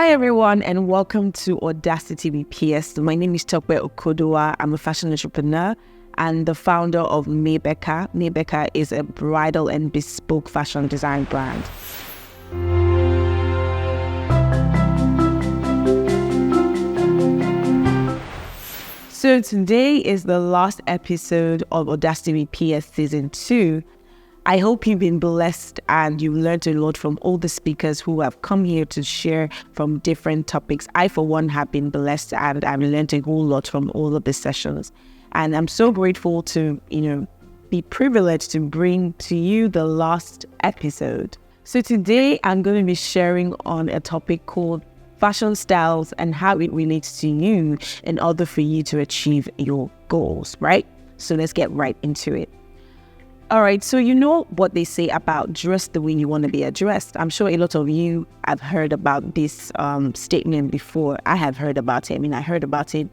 Hi everyone, and welcome to Audacity with PS. My name is Tokwe Okodowa. I'm a fashion entrepreneur and the founder of Maybecker. Maybecker is a bridal and bespoke fashion design brand. So today is the last episode of Audacity with PS Season 2. I hope you've been blessed and you've learned a lot from all the speakers who have come here to share from different topics. I, for one, have been blessed and I've learned a whole lot from all of the sessions. And I'm so grateful to, be privileged to bring to you the last episode. So today I'm going to be sharing on a topic called fashion styles and how it relates to you in order for you to achieve your goals, right? So let's get right into it. All right, so you know what they say about dress the way you want to be addressed. I'm sure a lot of you have heard about this statement before. I have heard about it. I heard about it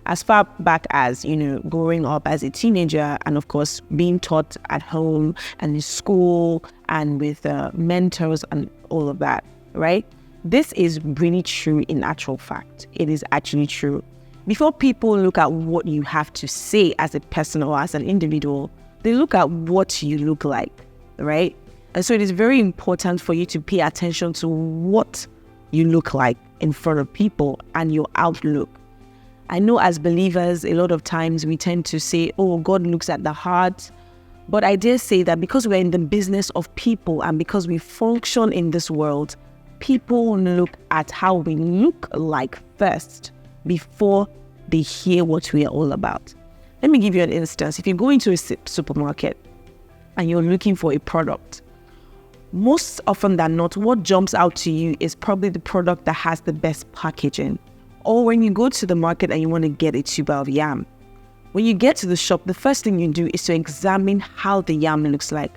as far back as, growing up as a teenager and, of course, being taught at home and in school and with mentors and all of that, right? This is really true in actual fact. It is actually true. Before people look at what you have to say as a person or as an individual, they look at what you look like, right? And so it is very important for you to pay attention to what you look like in front of people and your outlook. I know as believers, a lot of times we tend to say, oh, God looks at the heart. But I dare say that because we're in the business of people and because we function in this world, people look at how we look like first before they hear what we are all about. Let me give you an instance. If you go into a supermarket and you're looking for a product, most often than not, what jumps out to you is probably the product that has the best packaging. Or when you go to the market and you want to get a tuber of yam, when you get to the shop, the first thing you do is to examine how the yam looks like.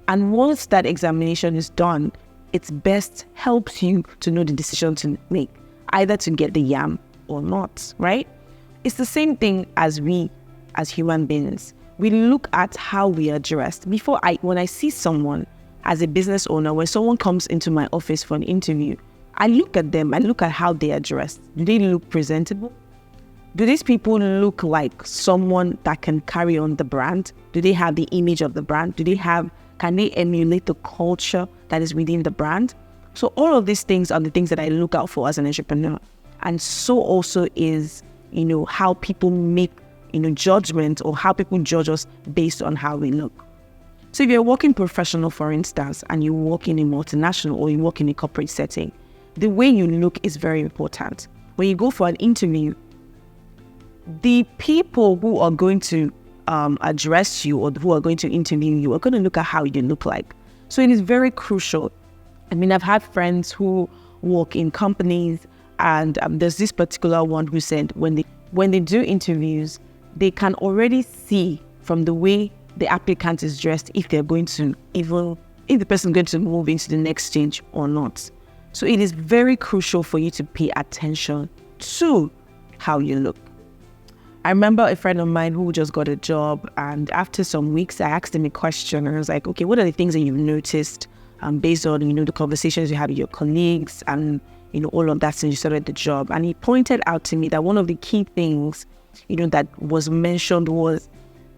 And once that examination is done, it's best helps you to know the decision to make, either to get the yam or not, right? It's the same thing as we as human beings. We look at how we are dressed. When I see someone as a business owner, when someone comes into my office for an interview, I look at them, I look at how they are dressed. Do they look presentable? Do these people look like someone that can carry on the brand? Do they have the image of the brand? Can they emulate the culture that is within the brand? So all of these things are the things that I look out for as an entrepreneur. And so also is, how people make judgment or how people judge us based on how we look. So if you're a working professional, for instance, and you work in a multinational or you work in a corporate setting, the way you look is very important. When you go for an interview, the people who are going to address you or who are going to interview you are going to look at how you look like. So it is very crucial. I've had friends who work in companies and there's this particular one who said when they do interviews, they can already see from the way the applicant is dressed if the person is going to move into the next stage or not. So it is very crucial for you to pay attention to how you look. I remember a friend of mine who just got a job, and after some weeks, I asked him a question, and I was like, okay, what are the things that you've noticed based on, the conversations you had with your colleagues and, all of that since you started the job? And he pointed out to me that one of the key things that was mentioned was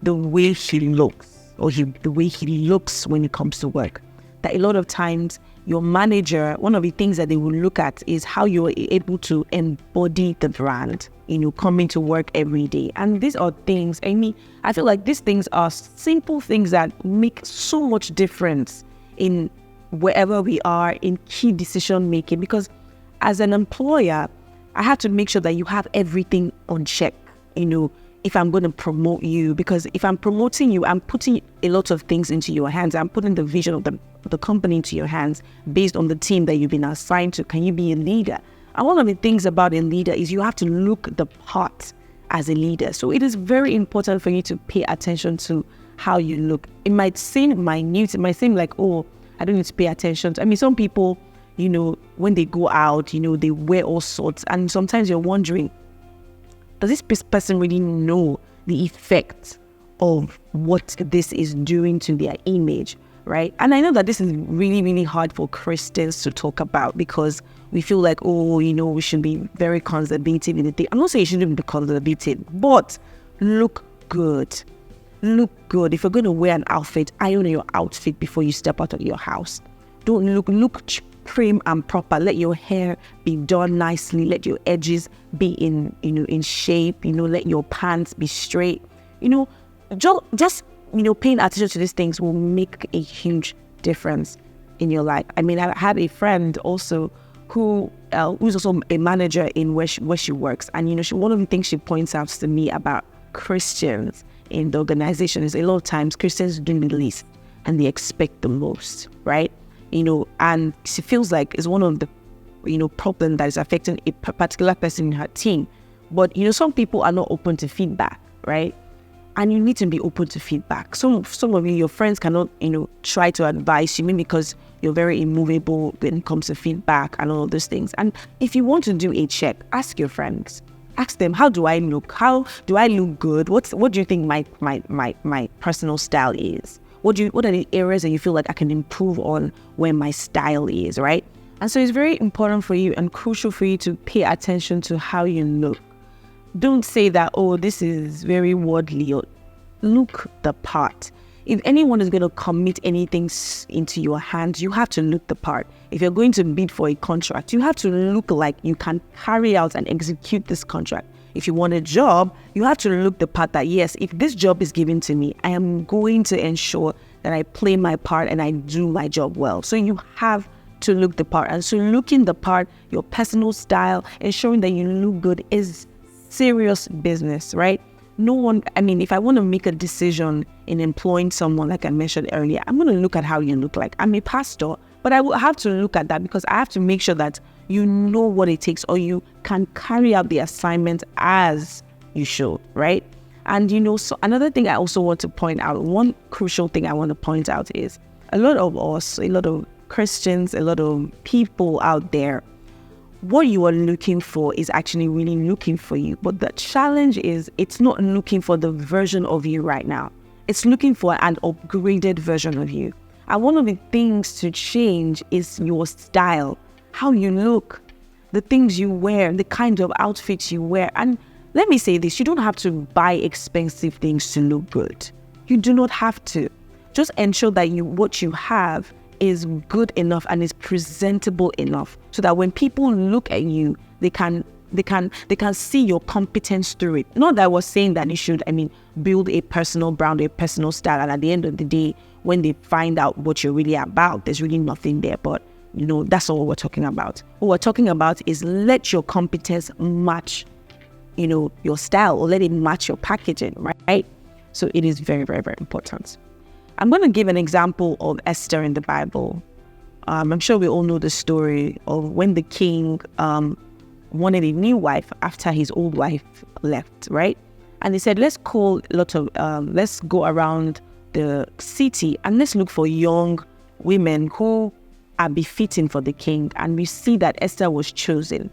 the way he looks, or the way he looks when it comes to work. That a lot of times your manager, one of the things that they will look at is how you're able to embody the brand, coming to work every day. And these are things, I feel like these things are simple things that make so much difference in wherever we are in key decision making. Because as an employer, I have to make sure that you have everything on check. If I'm going to promote you, because if I'm promoting you, I'm putting a lot of things into your hands. I'm putting the vision of the company into your hands based on the team that you've been assigned to. Can you be a leader? And one of the things about a leader is you have to look the part as a leader. So it is very important for you to pay attention to how you look. It might seem minute. It might seem like, oh, I don't need to pay attention to. Some people, when they go out, they wear all sorts. And sometimes you're wondering, does this person really know the effect of what this is doing to their image? right? And I know that this is really, really hard for Christians to talk about because we feel like, we should be very conservative in the thing. I'm not saying you shouldn't be conservative, but look good. Look good. If you're going to wear an outfit, iron your outfit before you step out of your house. Don't look prim and proper. Let your hair be done nicely. Let your edges be in shape. Let your pants be straight. Just paying attention to these things will make a huge difference in your life. I mean, I had a friend also who's also a manager in where she works, and one of the things she points out to me about Christians in the organization is a lot of times Christians do the least and they expect the most, right? And she feels like it's one of the problem that is affecting a particular person in her team. But some people are not open to feedback, right? And you need to be open to feedback. Some of your friends cannot, try to advise you, maybe because you're very immovable when it comes to feedback and all of those things. And if you want to do a check, ask your friends. Ask them, how do I look? How do I look good? What do you think my personal style is? What are the areas that you feel like I can improve on where my style is, right? And so it's very important for you and crucial for you to pay attention to how you look. Don't say that, this is very worldly. Or look the part. If anyone is going to commit anything into your hands, you have to look the part. If you're going to bid for a contract, you have to look like you can carry out and execute this contract. If you want a job, you have to look the part that, yes, if this job is given to me, I am going to ensure that I play my part and I do my job well. So you have to look the part. And so looking the part, your personal style, ensuring that you look good is serious business, right? If I want to make a decision in employing someone, like I mentioned earlier, I'm going to look at how you look like. I'm a pastor, but I will have to look at that because I have to make sure that you know what it takes or you can carry out the assignment as you should, right? And, so another thing I also want to point out, one crucial thing I want to point out is a lot of us, a lot of Christians, a lot of people out there, what you are looking for is actually really looking for you. But the challenge is it's not looking for the version of you right now. It's looking for an upgraded version of you. And one of the things to change is your style, how you look, the things you wear, the kind of outfits you wear. And let me say this, you don't have to buy expensive things to look good. You do not have to. Just ensure that what you have is good enough and is presentable enough so that when people look at you, they can see your competence through it. Not that I was saying that you should, build a personal brand, a personal style, and at the end of the day, when they find out what you're really about, there's really nothing there. But that's not what we're talking about. What we're talking about is let your competence match, your style, or let it match your packaging, right? So it is very, very, very important. I'm going to give an example of Esther in the Bible. I'm sure we all know the story of when the king wanted a new wife after his old wife left, right? And he said, let's go around the city and let's look for young women who are befitting for the king. And we see that Esther was chosen.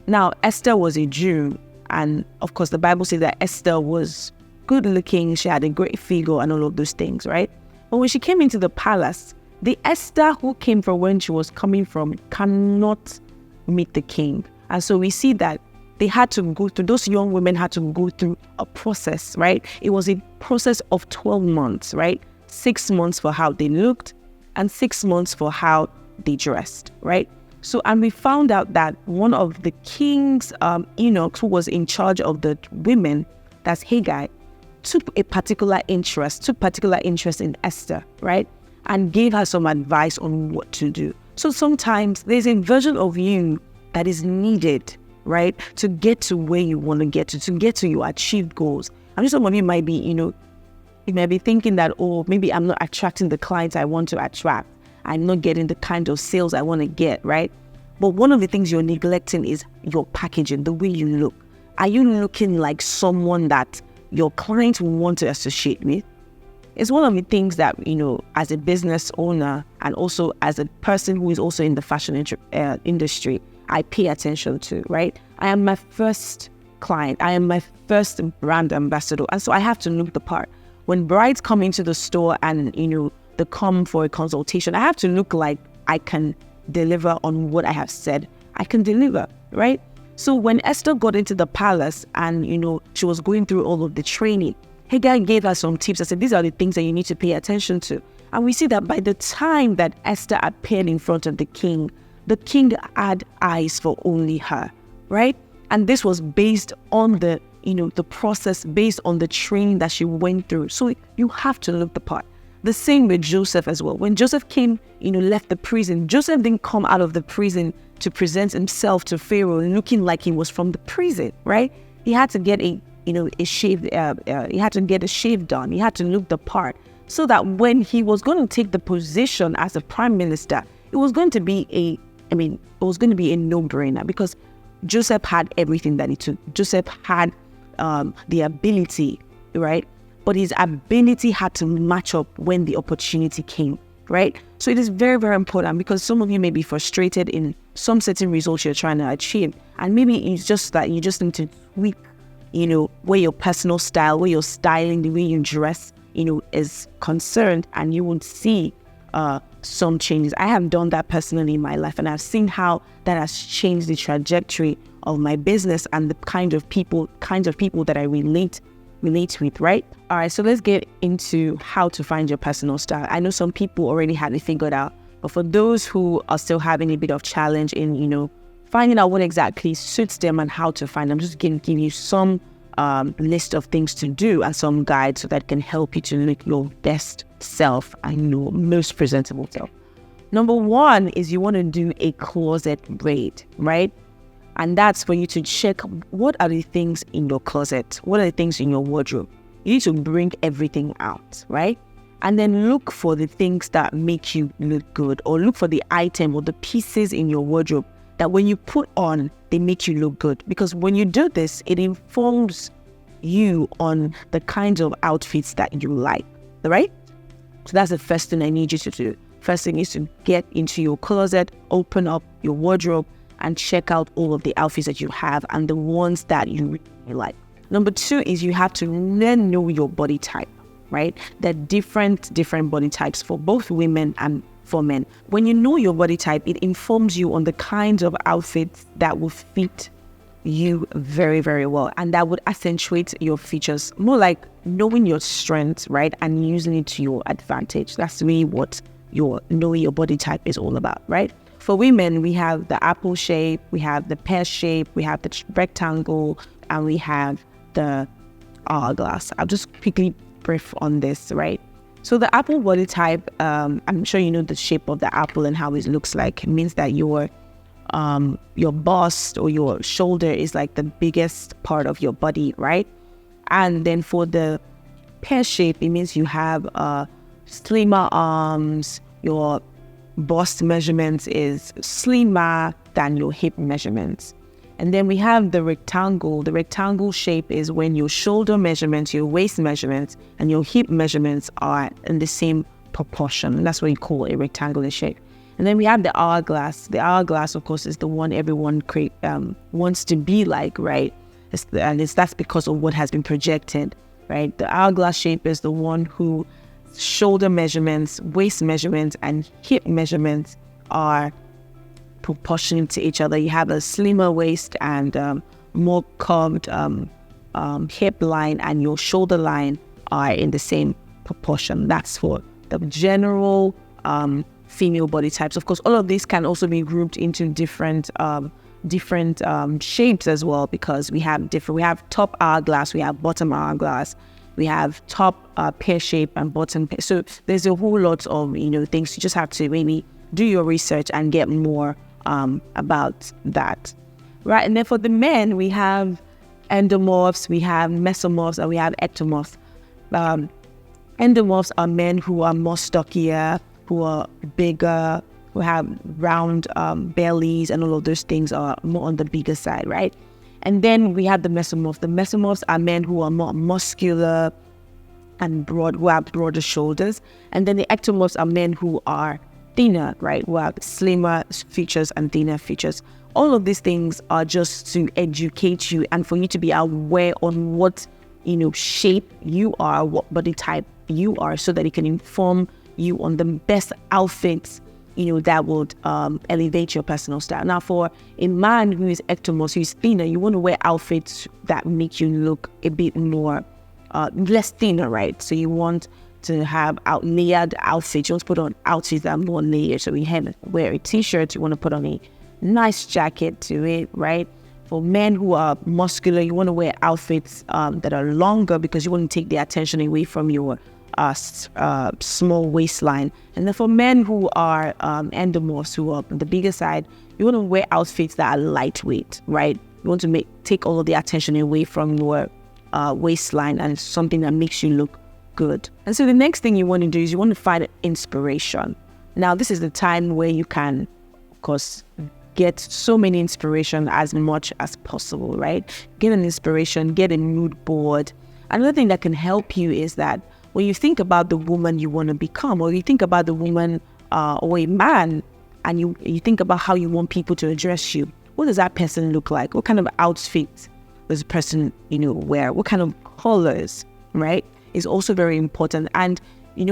Now, Esther was a Jew. And of course, the Bible says that Esther was good looking. She had a great figure and all of those things, right? But when she came into the palace, the Esther who came from when she was coming from cannot meet the king. And so we see that those young women had to go through a process, right? It was a process of 12 months, right? 6 months for how they looked and 6 months for how they dressed, right? So, and we found out that one of the king's eunuchs who was in charge of the women, that's Haggai, took particular interest in Esther, right? And gave her some advice on what to do. So sometimes there's a version of you that is needed, right? To get to where you want to get to your achieved goals. And some of you might be, you might be thinking that, maybe I'm not attracting the clients I want to attract. I'm not getting the kind of sales I want to get, right? But one of the things you're neglecting is your packaging, the way you look. Are you looking like someone that your clients will want to associate with? It's one of the things that, as a business owner and also as a person who is also in the fashion industry, I pay attention to, right? I am my first client. I am my first brand ambassador. And so I have to look the part. When brides come into the store and, they come for a consultation, I have to look like I can deliver on what I have said I can deliver, right? So when Esther got into the palace and, she was going through all of the training, Hagar gave her some tips. I said, these are the things that you need to pay attention to. And we see that by the time that Esther appeared in front of the king had eyes for only her, right? And this was based on the process, based on the training that she went through. So you have to look the part. The same with Joseph as well. When Joseph came, left the prison, Joseph didn't come out of the prison to present himself to Pharaoh looking like he was from the prison, right? He had to get a shave done. He had to look the part so that when he was going to take the position as a prime minister, it was going to be a no-brainer, because Joseph had everything that he took. Joseph had the ability, right? But his ability had to match up when the opportunity came, right? So it is very, very important, because some of you may be frustrated in some certain results you're trying to achieve. And maybe it's just that you just need to tweak, where your personal style, where your styling, the way you dress, is concerned, and you would see some changes. I have done that personally in my life, and I've seen how that has changed the trajectory of my business and the kind of people that I relate with, right? All right, so let's get into how to find your personal style. I know some people already had it figured out, but for those who are still having a bit of challenge in, finding out what exactly suits them and how to find them, I'm just going to give you some list of things to do and some guides so that can help you to look your best self and your most presentable self. Number one is you want to do a closet raid, right? And that's for you to check what are the things in your closet, what are the things in your wardrobe. You need to bring everything out, right? And then look for the things that make you look good, or look for the item or the pieces in your wardrobe that when you put on, they make you look good. Because when you do this, it informs you on the kinds of outfits that you like, right? So that's the first thing I need you to do. First thing is to get into your closet, open up your wardrobe, and check out all of the outfits that you have and the ones that you really like. Number two is you have to then know your body type, right? There are different body types for both women and for men. When you know your body type, it informs you on the kinds of outfits that will fit you very, very well, and that would accentuate your features, more like knowing your strengths, right, and using it to your advantage. That's really what knowing your body type is all about, right? For women, we have the apple shape, we have the pear shape, we have the rectangle, and we have the hourglass. I'll just quickly brief on this, right? So the apple body type, I'm sure you know the shape of the apple and how it looks like. It means that your bust or your shoulder is like the biggest part of your body, right? And then for the pear shape, it means you have slimmer arms, your bust measurements is slimmer than your hip measurements. And then we have the rectangle. The rectangle shape is when your shoulder measurements, your waist measurements, and your hip measurements are in the same proportion. And that's what you call a rectangular shape. And then we have the hourglass. The hourglass, of course, is the one everyone wants to be like, right? That's because of what has been projected, right? The hourglass shape is the one who shoulder measurements, waist measurements, and hip measurements are proportionate to each other. You have a slimmer waist and more curved hip line, and your shoulder line are in the same proportion. That's for the general female body types. Of course, all of these can also be grouped into different shapes as well, because we have top hourglass, we have bottom hourglass, we have top pear shape and bottom pear. So there's a whole lot of things. You just have to maybe do your research and get more about that, right? And then for the men, we have endomorphs, we have mesomorphs, and we have ectomorphs. Endomorphs are men who are more stockier, who are bigger, who have round bellies, and all of those things are more on the bigger side, right? And then we have the mesomorphs. The mesomorphs are men who are more muscular and broad, who have broader shoulders. And then the ectomorphs are men who are thinner, right? Who have slimmer features and thinner features. All of these things are just to educate you and for you to be aware on what shape you are, what body type you are, so that it can inform you on the best outfits, that would elevate your personal style. Now, for a man who is ectomorph, who is thinner, you want to wear outfits that make you look a bit more, less thinner, right? So you want to have layered outfits. You want to put on outfits that are more layered. So wear a t-shirt, you want to put on a nice jacket to it, right? For men who are muscular, you want to wear outfits that are longer because you want to take the attention away from your small waistline. And then for men who are endomorphs, who are on the bigger side, you want to wear outfits that are lightweight, right? You want to take all of the attention away from your waistline and something that makes you look good. And so the next thing you want to do is you want to find inspiration. Now, this is the time where you can, of course, get so many inspiration as much as possible, right? Get an inspiration, get a mood board. Another thing that can help you is that when you think about the woman you want to become, or you think about the woman or a man, and you think about how you want people to address you, what does that person look like? What kind of outfit does the person, wear? What kind of colors, right? Is also very important. And,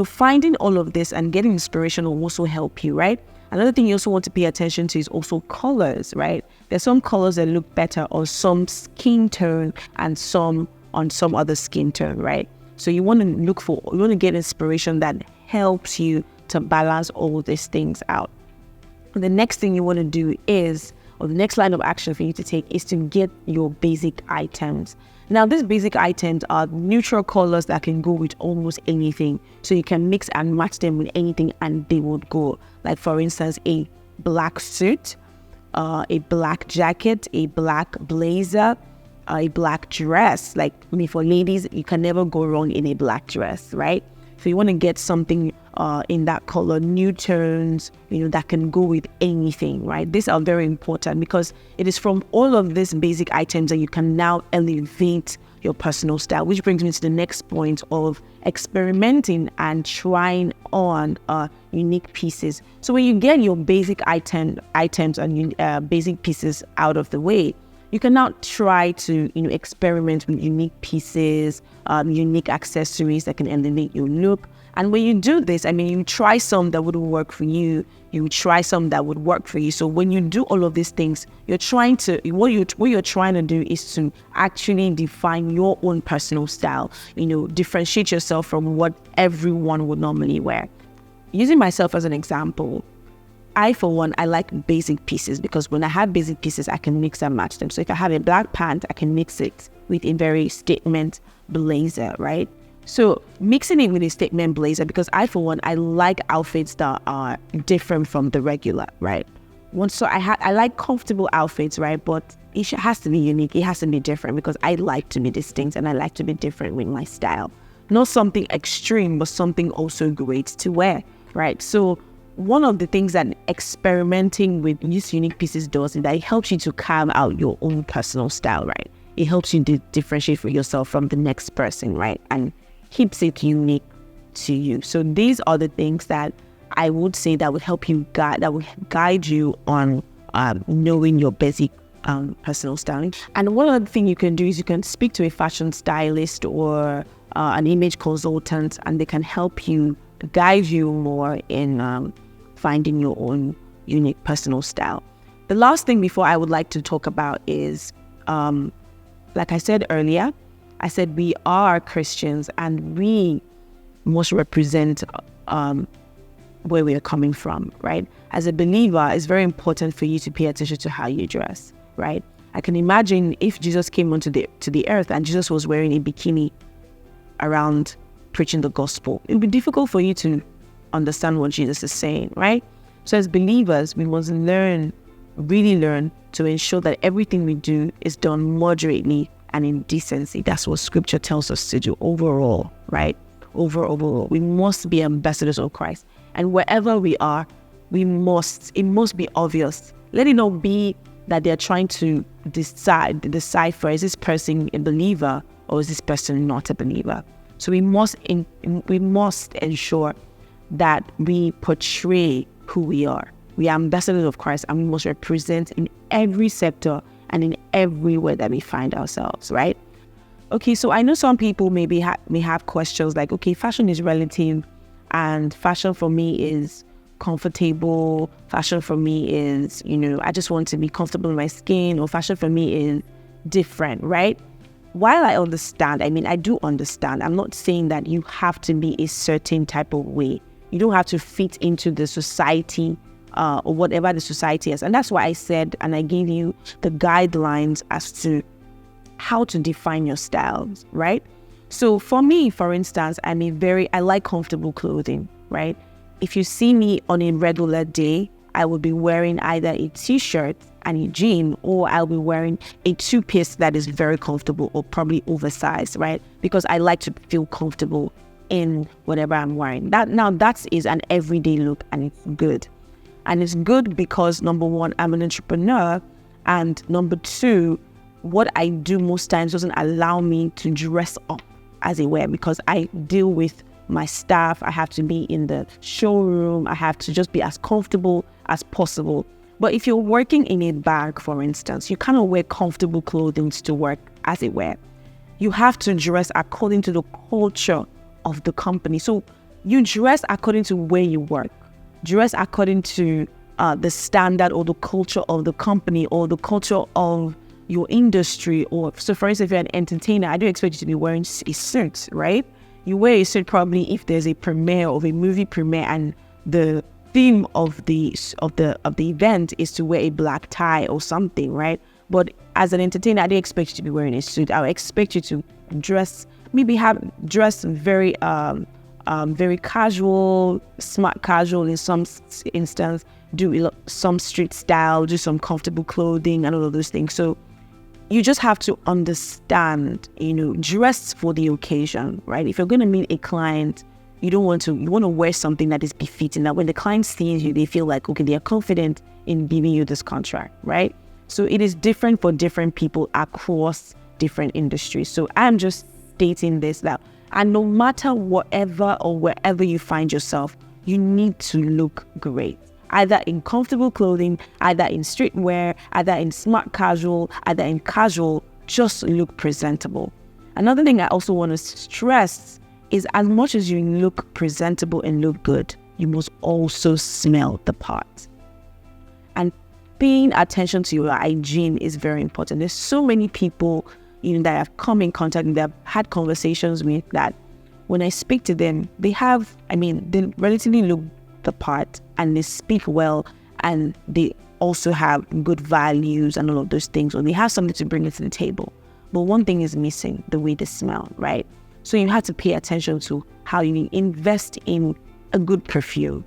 finding all of this and getting inspiration will also help you, right? Another thing you also want to pay attention to is also colors, right? There's some colors that look better on some skin tone and some on some other skin tone, right? So you want to get inspiration that helps you to balance all these things out. And the next thing you want to do is, or the next line of action for you to take is to get your basic items. Now, these basic items are neutral colors that can go with almost anything. So you can mix and match them with anything and they would go. Like, for instance, a black suit, a black jacket, a black blazer, a black dress. Like, for ladies, you can never go wrong in a black dress, right? So you want to get something in that color, new tones, that can go with anything, right? These are very important because it is from all of these basic items that you can now elevate your personal style, which brings me to the next point of experimenting and trying on unique pieces. So when you get your basic items and basic pieces out of the way, you can now try to experiment with unique pieces, unique accessories that can elevate your look. And when you do this, you try some that wouldn't work for you. You try some that would work for you. So when you do all of these things, what you're trying to do is to actually define your own personal style. Differentiate yourself from what everyone would normally wear. Using myself as an example, for one, I like basic pieces because when I have basic pieces, I can mix and match them. So if I have a black pant, I can mix it with a very statement blazer, right? So mixing it with a statement blazer, because for one, I like outfits that are different from the regular, right? So I like comfortable outfits, right? But it has to be unique. It has to be different because I like to be distinct and I like to be different with my style. Not something extreme, but something also great to wear, right? So one of the things that experimenting with these unique pieces does is that it helps you to carve out your own personal style, right? It helps you to differentiate for yourself from the next person, right? And keeps it unique to you. So these are the things that I would say that would help you guide you on knowing your basic personal styling. And one other thing you can do is you can speak to a fashion stylist or an image consultant, and they can help you, guide you more in finding your own unique personal style. The last thing before I would like to talk about is, like I said earlier, I said we are Christians and we must represent where we are coming from, right? As a believer, it's very important for you to pay attention to how you dress, right? I can imagine if Jesus came onto the earth and Jesus was wearing a bikini around preaching the gospel, it would be difficult for you to understand what Jesus is saying, right? So as believers, we must really learn to ensure that everything we do is done moderately and in decency. That's what scripture tells us to do overall, right? Overall, we must be ambassadors of Christ. And wherever we are, it must be obvious. Let it not be that they're trying to decipher, is this person a believer or is this person not a believer? So we must ensure that we portray who we are. We are ambassadors of Christ and we must represent in every sector and in everywhere that we find ourselves, right? Okay, so I know some people may have questions like, okay, fashion is relative. And fashion for me is comfortable. Fashion for me is, I just want to be comfortable in my skin, or fashion for me is different, right? While I understand, I do understand. I'm not saying that you have to be a certain type of way. You don't have to fit into the society or whatever the society is. And that's why I said, and I gave you the guidelines as to how to define your styles, right? So for me, for instance, I like comfortable clothing, right? If you see me on a regular day, I will be wearing either a t-shirt and a jean, or I'll be wearing a two-piece that is very comfortable or probably oversized, right? Because I like to feel comfortable in whatever I'm wearing. That is an everyday look, and it's good. And it's good because, number one, I'm an entrepreneur, and number two, what I do most times doesn't allow me to dress up, as it were, because I deal with my staff. I have to be in the showroom. I have to just be as comfortable as possible. But if you're working in a bank, for instance, you cannot wear comfortable clothing to work, as it were. You have to dress according to the culture of the company. So you dress according to where you work. Dress according to the standard or the culture of the company or the culture of your industry. Or so, for instance, if you're an entertainer, I do expect you to be wearing a suit, right? You wear a suit probably if there's a premiere of a movie premiere, and the theme of the event is to wear a black tie or something, right? But as an entertainer, I don't expect you to be wearing a suit. I would expect you to dress very very casual, smart casual in some instance, do some street style, do some comfortable clothing and all of those things. So you just have to understand, dress for the occasion, right? If you're going to meet a client, you want to wear something that is befitting, that when the client sees you, they feel like, okay, they are confident in giving you this contract, right? So it is different for different people across different industries. So I'm just stating this now. And no matter whatever or wherever you find yourself, you need to look great. Either in comfortable clothing, either in streetwear, either in smart casual, either in casual, just look presentable. Another thing I also want to stress is, as much as you look presentable and look good, you must also smell the part. And paying attention to your hygiene is very important. There's so many people that I've come in contact with, that I've had conversations with, that when I speak to them, they relatively look the part and they speak well, and they also have good values and all of those things, or they have something to bring to the table. But one thing is missing: the way they smell, right? So you have to pay attention to how you invest in a good perfume,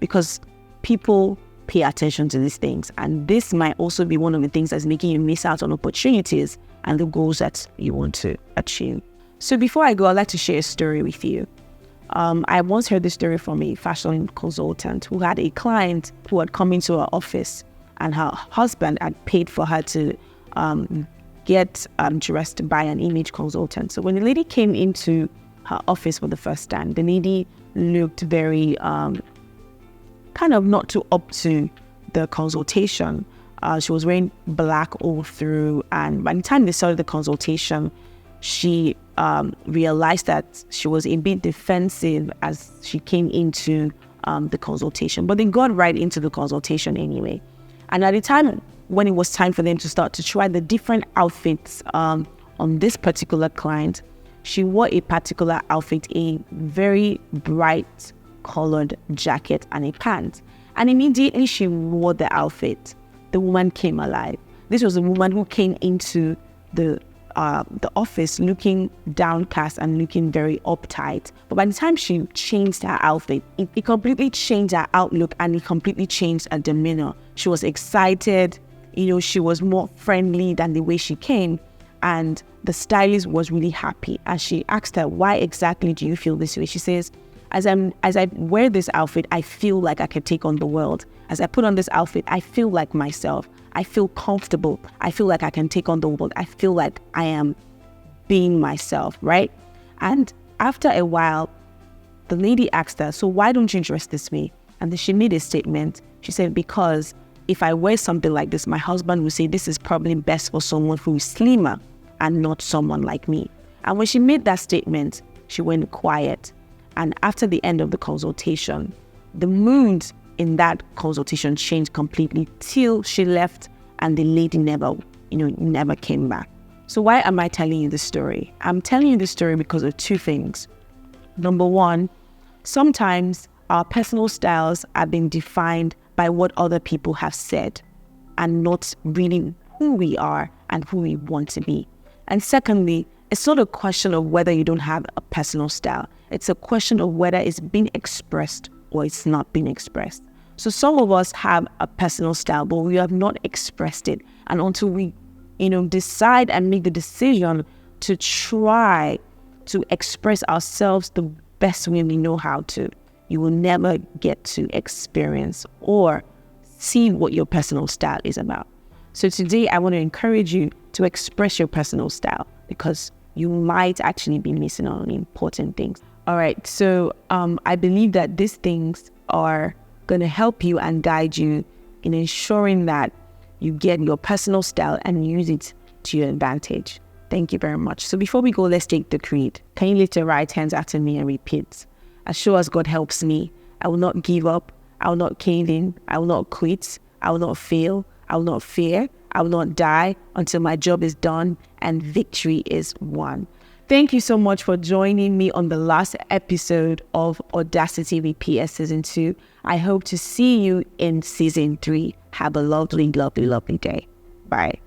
because people pay attention to these things. And this might also be one of the things that's making you miss out on opportunities and the goals that you want to achieve. So before I go, I'd like to share a story with you. I once heard this story from a fashion consultant who had a client who had come into her office, and her husband had paid for her to get dressed by an image consultant. So when the lady came into her office for the first time, the lady looked very kind of not too up to the consultation. She was wearing black all through, and by the time they started the consultation, she realized that she was a bit defensive as she came into the consultation. But they got right into the consultation anyway. And at the time when it was time for them to start to try the different outfits on this particular client, she wore a particular outfit, a very bright colored jacket and a pant. And immediately she wore the outfit, the woman came alive. This was a woman who came into the office looking downcast and looking very uptight. But by the time she changed her outfit, it completely changed her outlook, and it completely changed her demeanor. She was excited, she was more friendly than the way she came. And the stylist was really happy. And she asked her, why exactly do you feel this way? She says, as I wear this outfit, I feel like I can take on the world. As I put on this outfit, I feel like myself. I feel comfortable. I feel like I can take on the world. I feel like I am being myself, right? And after a while, the lady asked her, so why don't you dress this way? And then she made a statement. She said, because if I wear something like this, my husband will say this is probably best for someone who is slimmer and not someone like me. And when she made that statement, she went quiet. And after the end of the consultation, the mood in that consultation changed completely till she left and the lady never came back. So why am I telling you this story? I'm telling you this story because of two things. Number one, sometimes our personal styles are being defined by what other people have said and not really who we are and who we want to be. And secondly, it's not a question of whether you don't have a personal style. It's a question of whether it's being expressed or it's not being expressed. So some of us have a personal style, but we have not expressed it. And until we, decide and make the decision to try to express ourselves the best way we know how to, you will never get to experience or see what your personal style is about. So today I want to encourage you to express your personal style because you might actually be missing out on important things. All right, so I believe that these things are going to help you and guide you in ensuring that you get your personal style and use it to your advantage. Thank you very much. So before we go, let's take the creed. Can you lift your right hands after me and repeat? As sure as God helps me, I will not give up. I will not cave in. I will not quit. I will not fail. I will not fear. I will not die until my job is done and victory is won. Thank you so much for joining me on the last episode of Audacity with PS Season 2. I hope to see you in Season 3. Have a lovely, lovely, lovely day. Bye.